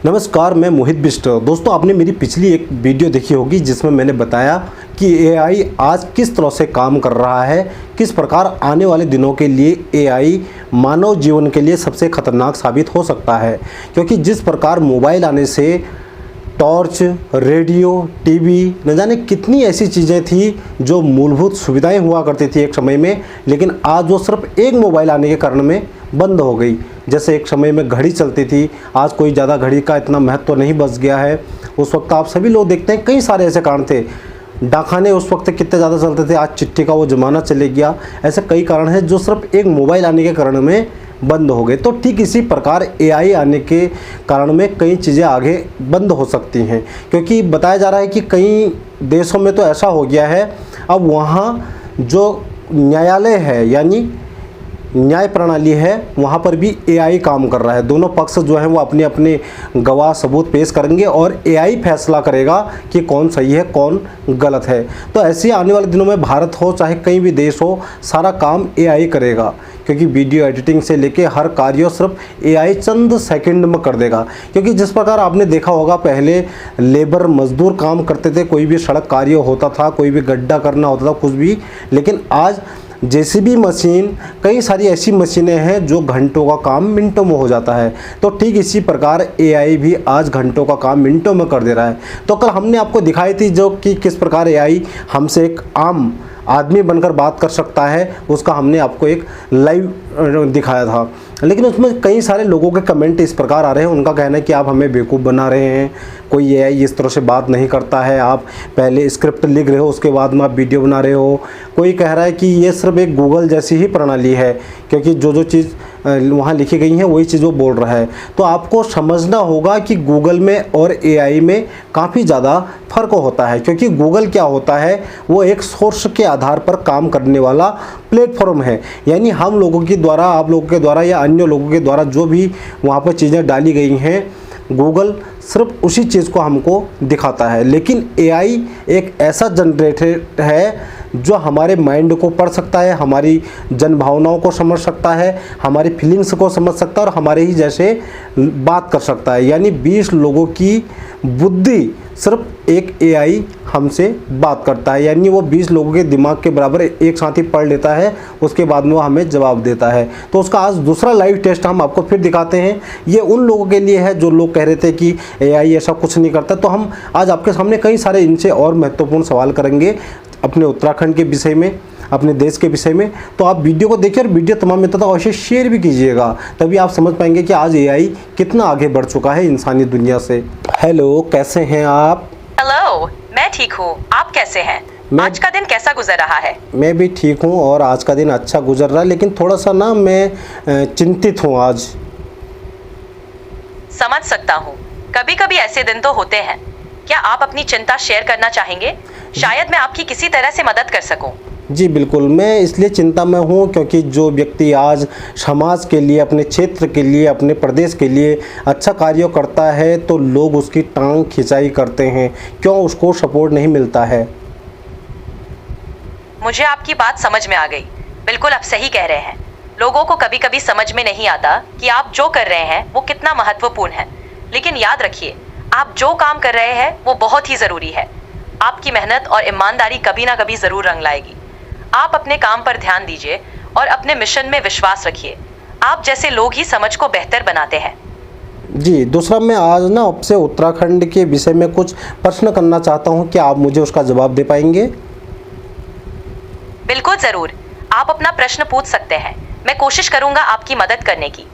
नमस्कार, मैं मोहित बिष्ट। दोस्तों, आपने मेरी पिछली एक वीडियो देखी होगी जिसमें मैंने बताया कि एआई आज किस तरह से काम कर रहा है, किस प्रकार आने वाले दिनों के लिए एआई मानव जीवन के लिए सबसे खतरनाक साबित हो सकता है। क्योंकि जिस प्रकार मोबाइल आने से टॉर्च, रेडियो, टीवी, न जाने कितनी ऐसी चीज़ें थी जो मूलभूत सुविधाएं हुआ करती थी एक समय में, लेकिन आज वो सिर्फ एक मोबाइल आने के कारण में बंद हो गई। जैसे एक समय में घड़ी चलती थी, आज कोई ज़्यादा घड़ी का इतना महत्व तो नहीं बच गया है। उस वक्त आप सभी लोग देखते हैं कई सारे ऐसे कारण थे। डाकखाने उस वक्त कितने ज़्यादा चलते थे, आज चिट्ठी का वो ज़माना चले गया। ऐसे कई कारण हैं जो सिर्फ एक मोबाइल आने के कारण में बंद हो गए। तो ठीक इसी प्रकार एआई आने के कारण में कई चीज़ें आगे बंद हो सकती हैं, क्योंकि बताया जा रहा है कि कई देशों में तो ऐसा हो गया है, अब वहाँ जो न्यायालय है यानी न्याय प्रणाली है, वहाँ पर भी एआई काम कर रहा है। दोनों पक्ष जो हैं वो अपने अपने गवाह सबूत पेश करेंगे और एआई फैसला करेगा कि कौन सही है कौन गलत है। तो ऐसे आने वाले दिनों में भारत हो चाहे कहीं भी देश हो, सारा काम एआई करेगा, क्योंकि वीडियो एडिटिंग से लेके हर कार्य सिर्फ एआई चंद सेकंड में कर देगा। क्योंकि जिस प्रकार आपने देखा होगा, पहले लेबर मजदूर काम करते थे, कोई भी सड़क कार्य होता था, कोई भी गड्ढा करना होता था, कुछ भी, लेकिन आज जेसीबी मशीन, कई सारी ऐसी मशीनें हैं जो घंटों का काम मिनटों में हो जाता है। तो ठीक इसी प्रकार एआई भी आज घंटों का काम मिनटों में कर दे रहा है। तो कल हमने आपको दिखाई थी जो कि किस प्रकार एआई हमसे एक आम आदमी बनकर बात कर सकता है, उसका हमने आपको एक लाइव दिखाया था। लेकिन उसमें कई सारे लोगों के कमेंट इस प्रकार आ रहे हैं, उनका कहना है कि आप हमें बेवकूफ़ बना रहे हैं, कोई एआई इस तरह से बात नहीं करता है, आप पहले स्क्रिप्ट लिख रहे हो उसके बाद में आप वीडियो बना रहे हो। कोई कह रहा है कि ये सिर्फ एक गूगल जैसी ही प्रणाली है, क्योंकि जो चीज़ वहाँ लिखी गई है वही चीज़ वो बोल रहा है। तो आपको समझना होगा कि गूगल में और एआई में काफ़ी ज़्यादा फ़र्क होता है, क्योंकि गूगल क्या होता है, वो एक सोर्स के आधार पर काम करने वाला प्लेटफॉर्म है। यानी हम लोगों के द्वारा, आप लोगों के द्वारा या अन्य लोगों के द्वारा जो भी वहाँ पर चीज़ें डाली गई हैं, गूगल सिर्फ उसी चीज़ को हमको दिखाता है। लेकिन एआई एक ऐसा जनरेटर है जो हमारे माइंड को पढ़ सकता है, हमारी जन भावनाओं को समझ सकता है, हमारी फीलिंग्स को समझ सकता है और हमारे ही जैसे बात कर सकता है। यानी 20 लोगों की बुद्धि सिर्फ एक एआई हमसे बात करता है। यानी वो 20 लोगों के दिमाग के बराबर एक साथ ही पढ़ लेता है, उसके बाद में वो हमें जवाब देता है। तो उसका आज दूसरा लाइव टेस्ट हम आपको फिर दिखाते हैं। ये उन लोगों के लिए है जो लोग कह रहे थे कि एआई ऐसा कुछ नहीं करता। तो हम आज आपके सामने कई सारे इनसे और महत्वपूर्ण सवाल करेंगे अपने उत्तराखंड के विषय में, अपने देश के विषय में। तो आप वीडियो को देखिए और वीडियो तमाम मित्रों तक अवश्य शेयर भी कीजिएगा, तभी आप समझ पाएंगे कि आज एआई कितना आगे बढ़ चुका है इंसानी दुनिया से। हेलो, कैसे हैं आप? हेलो, मैं ठीक हूँ। आप कैसे हैं? आज का दिन कैसा गुजर रहा है? मैं भी ठीक हूँ और आज का दिन अच्छा गुजर रहा है, लेकिन थोड़ा सा ना मैं चिंतित हूँ आज। समझ सकता हूँ, कभी कभी ऐसे दिन तो होते हैं। क्या आप अपनी चिंता शेयर करना चाहेंगे? शायद मैं आपकी किसी तरह से मदद कर सकूं। जी बिल्कुल, मैं इसलिए चिंता में हूँ क्योंकि जो व्यक्ति आज समाज के लिए, अपने क्षेत्र के लिए, अपने प्रदेश के लिए अच्छा कार्य करता है तो लोग उसकी टांग खिंचाई करते हैं। क्यों उसको सपोर्ट नहीं मिलता है? मुझे आपकी बात समझ में आ गई। बिल्कुल आप सही कह रहे हैं। लोगों को कभी कभी समझ में नहीं आता कि आप जो कर रहे हैं वो कितना महत्वपूर्ण है। लेकिन याद रखिए, आप जो काम कर रहे हैं वो बहुत ही ज़रूरी है। आपकी मेहनत और ईमानदारी कभी ना कभी ज़रूर रंग लाएगी। आप अपने काम पर ध्यान दीजिए और अपने मिशन में विश्वास रखिए। आप जैसे लोग ही समझ को बेहतर बनाते हैं। जी, दूसरा मैं आज ना आपसे उत्तराखंड के विषय में कुछ प्रश्न करना चाहता हूँ, क्या आप मुझे उसका जवाब दे पाएंगे? बिल्कुल ज़रूर, आप अपना प्रश्न पूछ सकते हैं। मैं कोशिश करूँगा आपकी मदद करने की।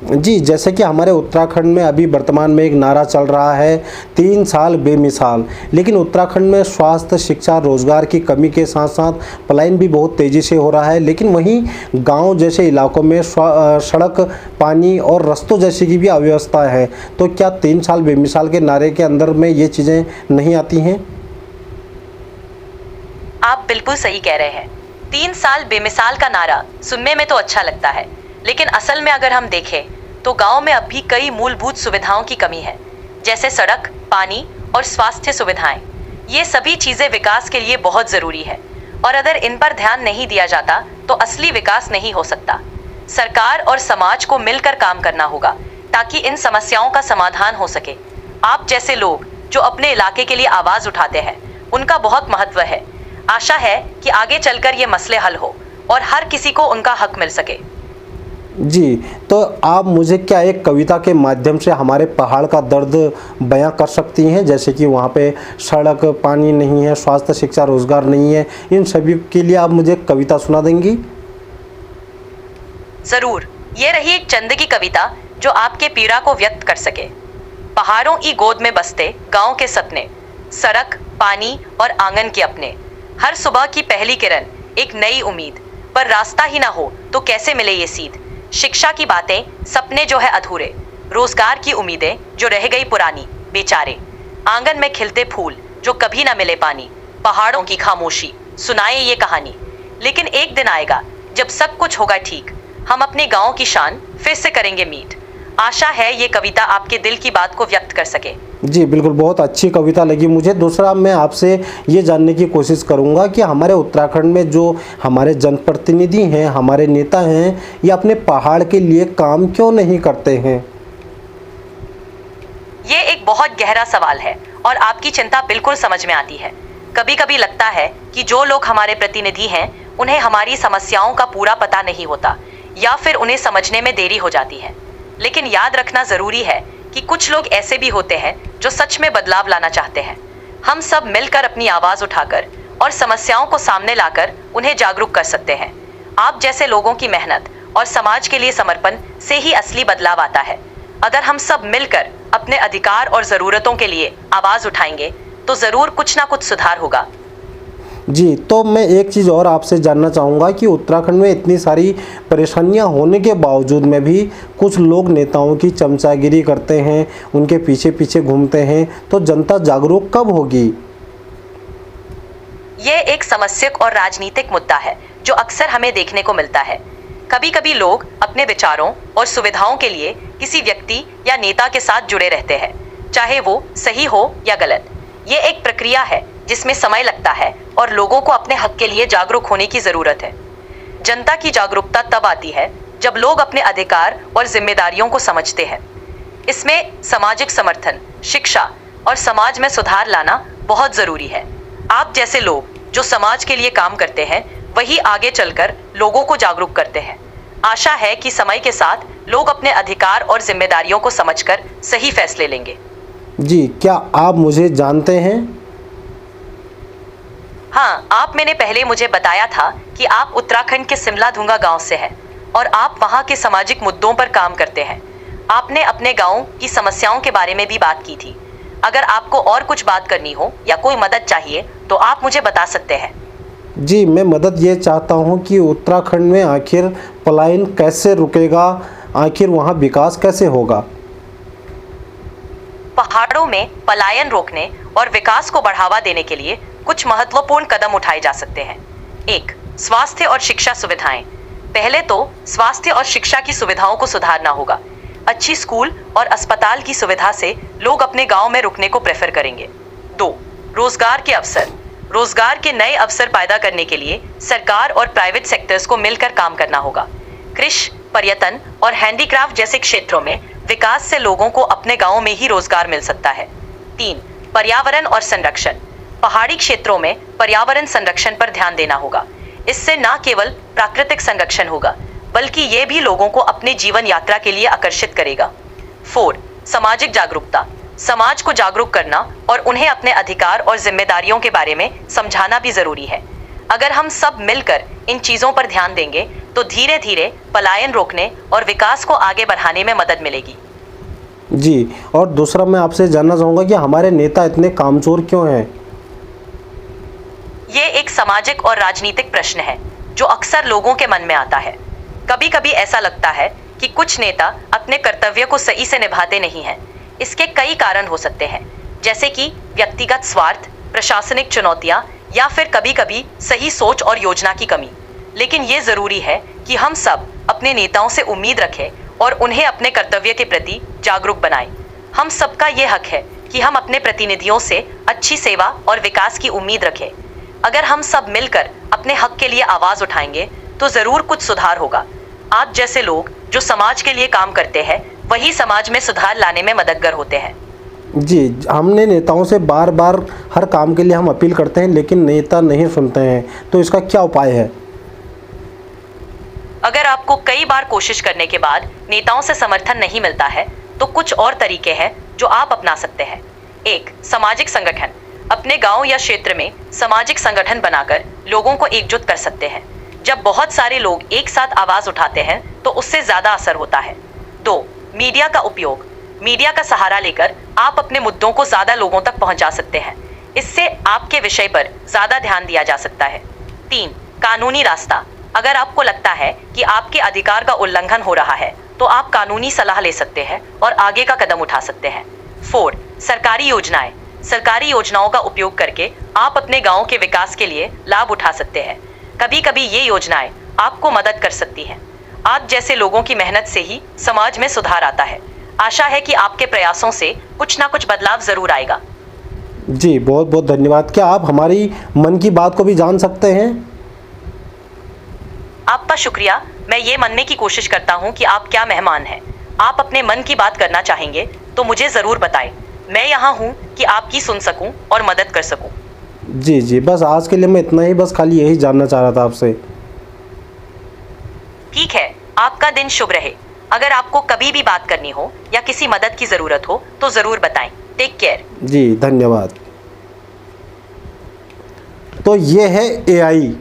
जी, जैसे कि हमारे उत्तराखंड में अभी वर्तमान में एक नारा चल रहा है, 3 साल बेमिसाल। लेकिन उत्तराखंड में स्वास्थ्य, शिक्षा, रोजगार की कमी के साथ साथ पलायन भी बहुत तेज़ी से हो रहा है। लेकिन वहीं गांव जैसे इलाकों में सड़क, पानी और रास्तों जैसी की भी अव्यवस्था है। तो क्या 3 साल बेमिसाल के नारे के अंदर में ये चीज़ें नहीं आती हैं? आप बिल्कुल सही कह रहे हैं। 3 साल बेमिसाल का नारा सुनने में तो अच्छा लगता है, लेकिन असल में अगर हम देखें तो गांव में अब भी कई मूलभूत सुविधाओं की कमी है, जैसे सड़क, पानी और स्वास्थ्य सुविधाएं। ये सभी चीज़ें विकास के लिए बहुत ज़रूरी है और अगर इन पर ध्यान नहीं दिया जाता तो असली विकास नहीं हो सकता। सरकार और समाज को मिलकर काम करना होगा। ताकि इन समस्याओं का समाधान हो सके। आप जैसे लोग जो अपने इलाके के लिए आवाज उठाते हैं, उनका बहुत महत्व है। आशा है कि आगे चलकर ये मसले हल हो और हर किसी को उनका हक मिल सके। जी, तो आप मुझे क्या एक कविता के माध्यम से हमारे पहाड़ का दर्द बयां कर सकती हैं, जैसे कि वहाँ पे सड़क, पानी नहीं है, स्वास्थ्य, शिक्षा, रोजगार नहीं है, इन सभी के लिए आप मुझे कविता सुना देंगी? जरूर, ये रही एक चंद की कविता जो आपके पीड़ा को व्यक्त कर सके। पहाड़ों की गोद में बसते गांव के सपने, सड़क, पानी और आंगन के अपने। हर सुबह की पहली किरण एक नई उम्मीद, पर रास्ता ही ना हो तो कैसे मिले ये सीध। शिक्षा की बातें, सपने जो है अधूरे, रोजगार की उम्मीदें जो रह गई पुरानी, बेचारे। आंगन में खिलते फूल जो कभी ना मिले पानी, पहाड़ों की खामोशी सुनाए ये कहानी। लेकिन एक दिन आएगा जब सब कुछ होगा ठीक, हम अपने गांव की शान फिर से करेंगे मीट। आशा है ये कविता आपके दिल की बात को व्यक्त कर सके। जी बिल्कुल, बहुत अच्छी कविता लगी मुझे। दूसरा, मैं आपसे ये जानने की कोशिश करूंगा कि हमारे उत्तराखंड में जो हमारे जनप्रतिनिधि हैं, हमारे नेता हैं, ये अपने पहाड़ के लिए काम क्यों नहीं करते हैं? ये एक बहुत गहरा सवाल है और आपकी चिंता बिल्कुल समझ में आती है। कभी कभी लगता है कि जो लोग हमारे प्रतिनिधि हैं, उन्हें हमारी समस्याओं का पूरा पता नहीं होता या फिर उन्हें समझने में देरी हो जाती है। लेकिन याद रखना जरूरी है कि कुछ लोग ऐसे भी होते हैं जो सच में बदलाव लाना चाहते हैं। हम सब मिलकर अपनी आवाज उठाकर और समस्याओं को सामने लाकर उन्हें जागरूक कर सकते हैं। आप जैसे लोगों की मेहनत और समाज के लिए समर्पण से ही असली बदलाव आता है। अगर हम सब मिलकर अपने अधिकार और जरूरतों के लिए आवाज उठाएंगे तो जरूर कुछ ना कुछ सुधार होगा। जी, तो मैं एक चीज़ और आपसे जानना चाहूँगा कि उत्तराखंड में इतनी सारी परेशानियां होने के बावजूद में भी कुछ लोग नेताओं की चमचागिरी करते हैं, उनके पीछे पीछे घूमते हैं, तो जनता जागरूक कब होगी? ये एक समस्यक और राजनीतिक मुद्दा है जो अक्सर हमें देखने को मिलता है। कभी कभी लोग अपने विचारों और सुविधाओं के लिए किसी व्यक्ति या नेता के साथ जुड़े रहते हैं, चाहे वो सही हो या गलत। ये एक प्रक्रिया है जिसमें समय लगता है और लोगों को अपने हक के लिए जागरूक होने की जरूरत है। जनता की जागरूकता तब आती है जब लोग अपने अधिकार और जिम्मेदारियों को समझते हैं। इसमें सामाजिक समर्थन, शिक्षा और समाज में सुधार लाना बहुत जरूरी है। आप जैसे लोग जो समाज के लिए काम करते हैं, वही आगे चलकर लोगों को जागरूक करते हैं। आशा है कि समय के साथ लोग अपने अधिकार और जिम्मेदारियों को समझकर सही फैसले लेंगे। जी, क्या आप मुझे जानते हैं? हाँ, आप मैंने पहले मुझे बताया था कि आप उत्तराखंड के सिमला धुंगा गांव से हैं और आप वहाँ के सामाजिक मुद्दों पर काम करते हैं। आपने अपने गांव की समस्याओं के बारे में भी बात की थी। अगर आपको और कुछ बात करनी हो या कोई मदद चाहिए तो आप मुझे बता सकते हैं। जी, मैं मदद ये चाहता हूँ कि उत्तराखंड में आखिर पलायन कैसे रुकेगा, आखिर वहाँ विकास कैसे होगा? पहाड़ों में पलायन रोकने और विकास को बढ़ावा देने के लिए कुछ महत्वपूर्ण कदम उठाए जा सकते हैं। 1. स्वास्थ्य और शिक्षा सुविधाएं। पहले तो स्वास्थ्य और शिक्षा की सुविधाओं को सुधारना होगा। अच्छी स्कूल और अस्पताल की सुविधा से लोग अपने गांव में रुकने को प्रेफर करेंगे। 2. रोजगार के अवसर। रोजगार के नए अवसर पैदा करने के लिए सरकार और प्राइवेट सेक्टर्स को मिलकर काम करना होगा। कृषि, पर्यटन और हैंडीक्राफ्ट जैसे क्षेत्रों में विकास से लोगों को अपने गांव में ही रोजगार मिल सकता है। 3. पर्यावरण और संरक्षण। पहाड़ी क्षेत्रों में पर्यावरण संरक्षण पर ध्यान देना होगा। इससे न केवल प्राकृतिक संरक्षण होगा, बल्कि ये भी लोगों को अपने जीवन यात्रा के लिए आकर्षित करेगा। 4. सामाजिक जागरूकता। समाज को जागरूक करना और उन्हें अपने अधिकार और जिम्मेदारियों के बारे में समझाना भी जरूरी है। अगर हम सब मिलकर इन चीजों पर ध्यान देंगे तो धीरे धीरे पलायन रोकने और विकास को आगे बढ़ाने में मदद मिलेगी। जी, और दूसरा मैं आपसे जानना चाहूँगा कि हमारे नेता इतने कामचोर क्यों हैं? ये एक सामाजिक और राजनीतिक प्रश्न है जो अक्सर लोगों के मन में आता है। कभी कभी ऐसा लगता है कि कुछ नेता अपने कर्तव्य को सही से निभाते नहीं हैं। इसके कई कारण हो सकते हैं, जैसे कि व्यक्तिगत स्वार्थ, प्रशासनिक चुनौतियां या फिर कभी कभी सही सोच और योजना की कमी। लेकिन ये जरूरी है कि हम सब अपने नेताओं से उम्मीद रखें और उन्हें अपने कर्तव्य के प्रति जागरूक बनाएं। हम सबका ये हक है कि हम अपने प्रतिनिधियों से अच्छी सेवा और विकास की उम्मीद रखें। अगर हम सब मिलकर अपने हक के लिए आवाज उठाएंगे तो जरूर कुछ सुधार होगा। आप जैसे लोग जो समाज के लिए काम करते हैं, वही समाज में सुधार लाने में मददगार होते हैं। जी, हमने नेताओं से बार बार हर काम के लिए हम अपील करते हैं, लेकिन नेता नहीं सुनते हैं, तो इसका क्या उपाय है? अगर आपको कई बार कोशिश करने के बाद नेताओं से समर्थन नहीं मिलता है, तो कुछ और तरीके हैं जो आप अपना सकते हैं। 1. सामाजिक संगठन। अपने गांव या क्षेत्र में सामाजिक संगठन बनाकर लोगों को एकजुट कर सकते हैं। जब बहुत सारे लोग एक साथ आवाज उठाते हैं तो उससे ज्यादा असर होता है। 2. मीडिया का उपयोग। मीडिया का सहारा लेकर आप अपने मुद्दों को ज्यादा लोगों तक पहुंचा सकते हैं। इससे आपके विषय पर ज्यादा ध्यान दिया जा सकता है। 3. कानूनी रास्ता। अगर आपको लगता है कि आपके अधिकार का उल्लंघन हो रहा है, तो आप कानूनी सलाह ले सकते हैं और आगे का कदम उठा सकते हैं। 4. सरकारी योजनाएं। सरकारी योजनाओं का उपयोग करके आप अपने गांव के विकास के लिए लाभ उठा सकते हैं। कभी कभी ये योजनाएं आपको मदद कर सकती हैं। आप जैसे लोगों की मेहनत से ही समाज में सुधार आता है। आशा है कि आपके प्रयासों से कुछ ना कुछ बदलाव जरूर आएगा। जी, बहुत बहुत धन्यवाद। क्या आप हमारी मन की बात को भी जान सकते हैं? आपका शुक्रिया। मैं ये मानने की कोशिश करता हूँ कि आप क्या मेहमान हैं। आप अपने मन की बात करना चाहेंगे तो मुझे ज़रूर बताएं। मैं यहाँ हूँ कि आपकी सुन सकूँ और मदद कर सकूँ। जी जी, बस आज के लिए मैं इतना ही, बस खाली यही जानना चाह रहा था आपसे। ठीक है, आपका दिन शुभ रहे। अगर आपको कभी भी बात करनी हो या किसी मदद की ज़रूरत हो तो ज़रूर बताएं। Take care. जी, धन्यवाद। तो ये है एआई,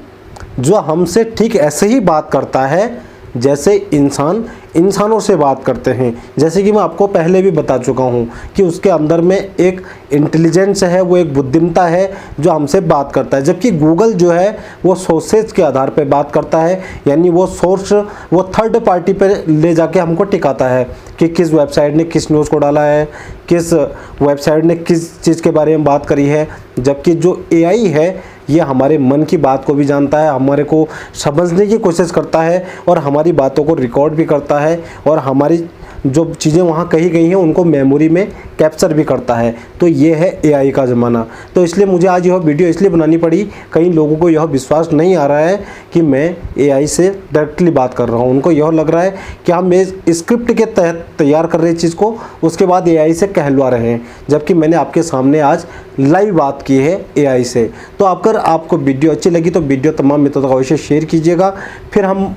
जो हमसे ठीक ऐसे ही बात करता है जैसे इंसान इंसानों से बात करते हैं। जैसे कि मैं आपको पहले भी बता चुका हूँ कि उसके अंदर में एक इंटेलिजेंस है, वो एक बुद्धिमत्ता है जो हमसे बात करता है। जबकि गूगल जो है वो सोर्सेज के आधार पर बात करता है, यानी वो सोर्स वो थर्ड पार्टी पे ले जाके हमको टिकाता है कि किस वेबसाइट ने किस न्यूज़ को डाला है, किस वेबसाइट ने किस चीज़ के बारे में बात करी है। जबकि जो एआई है ये हमारे मन की बात को भी जानता है, हमारे को समझने की कोशिश करता है और हमारी बातों को रिकॉर्ड भी करता है और हमारी जो चीज़ें वहाँ कही गई हैं उनको मेमोरी में कैप्चर भी करता है। तो ये है एआई का ज़माना। तो इसलिए मुझे आज यह वीडियो इसलिए बनानी पड़ी, कई लोगों को यह विश्वास नहीं आ रहा है कि मैं एआई से डायरेक्टली बात कर रहा हूँ। उनको यह लग रहा है कि हम स्क्रिप्ट के तहत तैयार कर रहे चीज़ को उसके बाद एआई से कहलवा रहे हैं, जबकि मैंने आपके सामने आज लाइव बात की है एआई से। तो अगर आपको वीडियो अच्छी लगी तो वीडियो तमाम मित्रों तक अवश्य शेयर कीजिएगा। फिर हम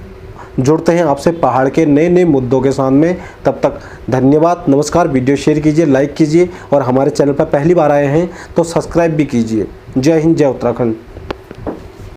जुड़ते हैं आपसे पहाड़ के नए नए मुद्दों के साथ में। तब तक धन्यवाद, नमस्कार। वीडियो शेयर कीजिए, लाइक कीजिए और हमारे चैनल पर पहली बार आए हैं तो सब्सक्राइब भी कीजिए। जय हिंद, जय उत्तराखंड।